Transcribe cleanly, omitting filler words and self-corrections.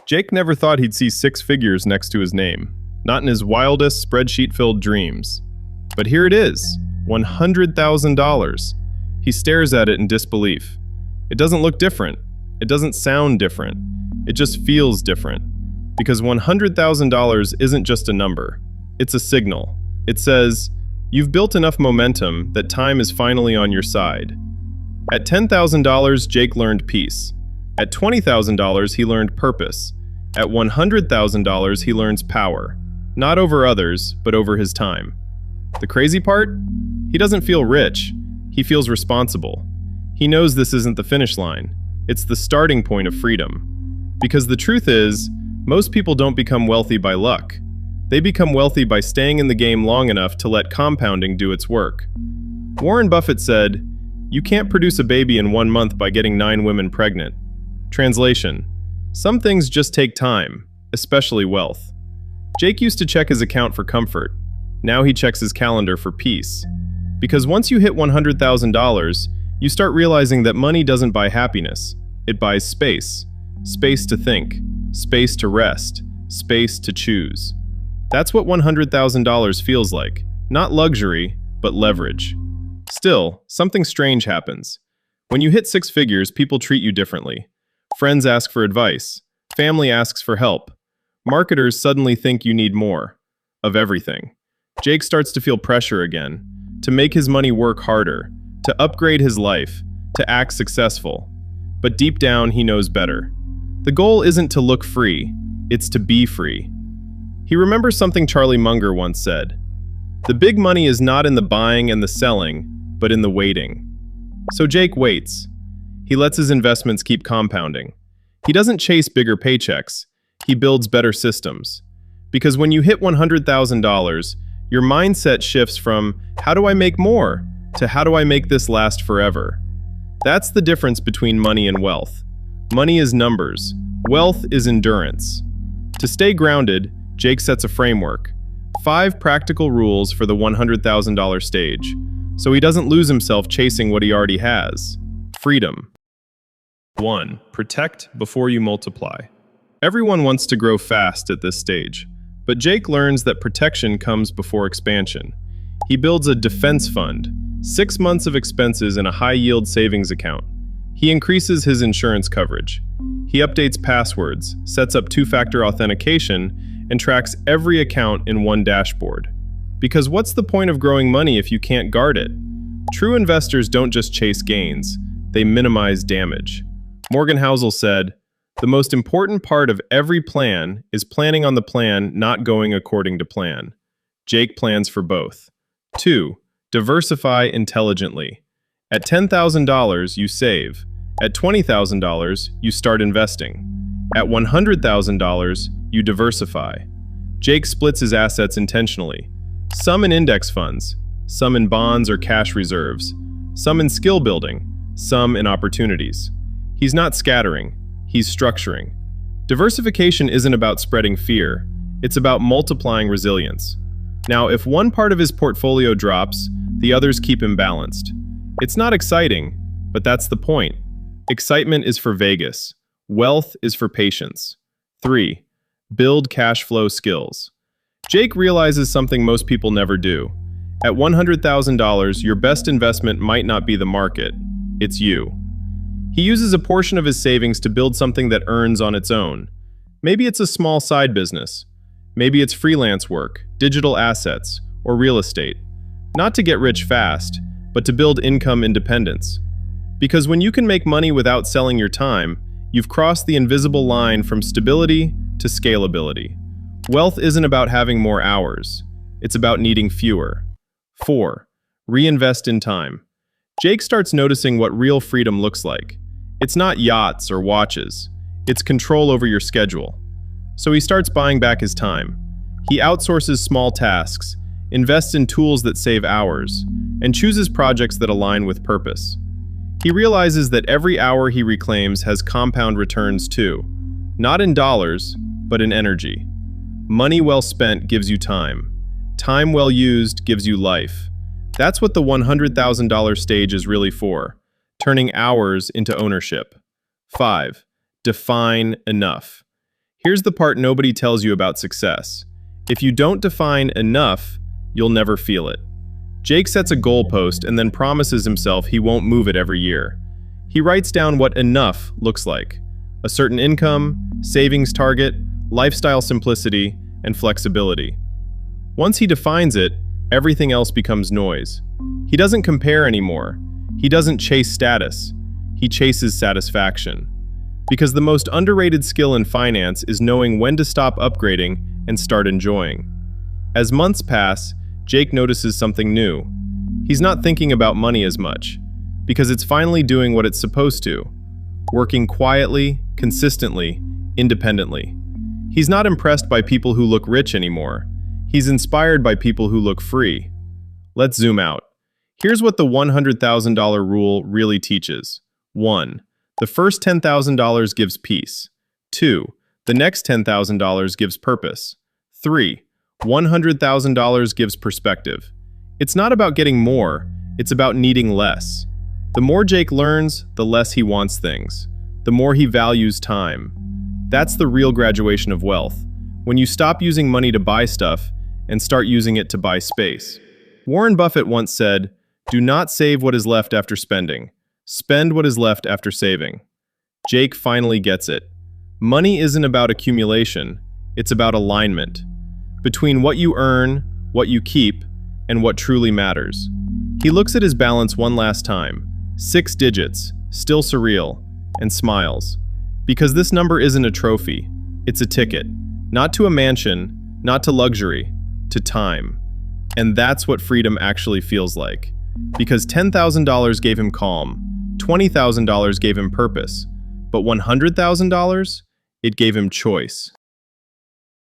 Jake never thought he'd see six figures next to his name, not in his wildest spreadsheet-filled dreams. But here it is, $100,000. He stares at it in disbelief. It doesn't look different. It doesn't sound different. It just feels different. Because $100,000 isn't just a number. It's a signal. It says, you've built enough momentum that time is finally on your side. At $10,000, Jake learned peace. At $20,000, he learned purpose. At $100,000, he learns power. Not over others, but over his time. The crazy part? He doesn't feel rich. He feels responsible. He knows this isn't the finish line. It's the starting point of freedom. Because the truth is, most people don't become wealthy by luck. They become wealthy by staying in the game long enough to let compounding do its work. Warren Buffett said, "You can't produce a baby in 1 month by getting 9 women pregnant." Translation: some things just take time, especially wealth. Jake used to check his account for comfort. Now he checks his calendar for peace. Because once you hit $100,000, you start realizing that money doesn't buy happiness. It buys space. Space to think. Space to rest. Space to choose. That's what $100,000 feels like. Not luxury, but leverage. Still, something strange happens. When you hit 6 figures, people treat you differently. Friends ask for advice. Family asks for help. Marketers suddenly think you need more. Of everything. Jake starts to feel pressure again. To make his money work harder. To upgrade his life. To act successful. But deep down, he knows better. The goal isn't to look free. It's to be free. He remembers something Charlie Munger once said. The big money is not in the buying and the selling, but in the waiting. So Jake waits. He lets his investments keep compounding. He doesn't chase bigger paychecks. He builds better systems. Because when you hit $100,000, your mindset shifts from, how do I make more, to how do I make this last forever? That's the difference between money and wealth. Money is numbers. Wealth is endurance. To stay grounded, Jake sets a framework. 5 practical rules for the $100,000 stage, so he doesn't lose himself chasing what he already has. Freedom. 1. Protect before you multiply. Everyone wants to grow fast at this stage, but Jake learns that protection comes before expansion. He builds a defense fund, 6 months of expenses in a high-yield savings account. He increases his insurance coverage. He updates passwords, sets up 2-factor authentication, and tracks every account in one dashboard. Because what's the point of growing money if you can't guard it? True investors don't just chase gains, they minimize damage. Morgan Housel said, "The most important part of every plan is planning on the plan not going according to plan." Jake plans for both. 2. Diversify intelligently. At $10,000, you save. At $20,000, you start investing. At $100,000, you diversify. Jake splits his assets intentionally. Some in index funds, some in bonds or cash reserves, some in skill building, some in opportunities. He's not scattering, he's structuring. Diversification isn't about spreading fear, it's about multiplying resilience. Now, if one part of his portfolio drops, the others keep him balanced. It's not exciting, but that's the point. Excitement is for Vegas. Wealth is for patience. 3. Build cash flow skills. Jake realizes something most people never do. At $100,000, your best investment might not be the market, it's you. He uses a portion of his savings to build something that earns on its own. Maybe it's a small side business. Maybe it's freelance work, digital assets, or real estate. Not to get rich fast, but to build income independence. Because when you can make money without selling your time, you've crossed the invisible line from stability to scalability. Wealth isn't about having more hours. It's about needing fewer. 4. Reinvest in time. Jake starts noticing what real freedom looks like. It's not yachts or watches. It's control over your schedule. So he starts buying back his time. He outsources small tasks, invests in tools that save hours, and chooses projects that align with purpose. He realizes that every hour he reclaims has compound returns too. Not in dollars, but in energy. Money well spent gives you time. Time well used gives you life. That's what the $100,000 stage is really for, turning hours into ownership. 5. Define enough. Here's the part nobody tells you about success. If you don't define enough, you'll never feel it. Jake sets a goalpost and then promises himself he won't move it every year. He writes down what enough looks like: a certain income, savings target, lifestyle simplicity, and flexibility. Once he defines it, everything else becomes noise. He doesn't compare anymore. He doesn't chase status. He chases satisfaction. Because the most underrated skill in finance is knowing when to stop upgrading and start enjoying. As months pass, Jake notices something new. He's not thinking about money as much, because it's finally doing what it's supposed to, working quietly, consistently, independently. He's not impressed by people who look rich anymore. He's inspired by people who look free. Let's zoom out. Here's what the $100,000 rule really teaches. 1. The first $10,000 gives peace. 2. The next $10,000 gives purpose. 3. $100,000 gives perspective. It's not about getting more, it's about needing less. The more Jake learns, the less he wants things. The more he values time. That's the real graduation of wealth, when you stop using money to buy stuff and start using it to buy space. Warren Buffett once said, "Do not save what is left after spending. Spend what is left after saving." Jake finally gets it. Money isn't about accumulation, it's about alignment. Between what you earn, what you keep, and what truly matters. He looks at his balance one last time. 6 digits, still surreal, and smiles. Because this number isn't a trophy, it's a ticket. Not to a mansion, not to luxury, to time. And that's what freedom actually feels like. Because $10,000 gave him calm, $20,000 gave him purpose, but $100,000? It gave him choice.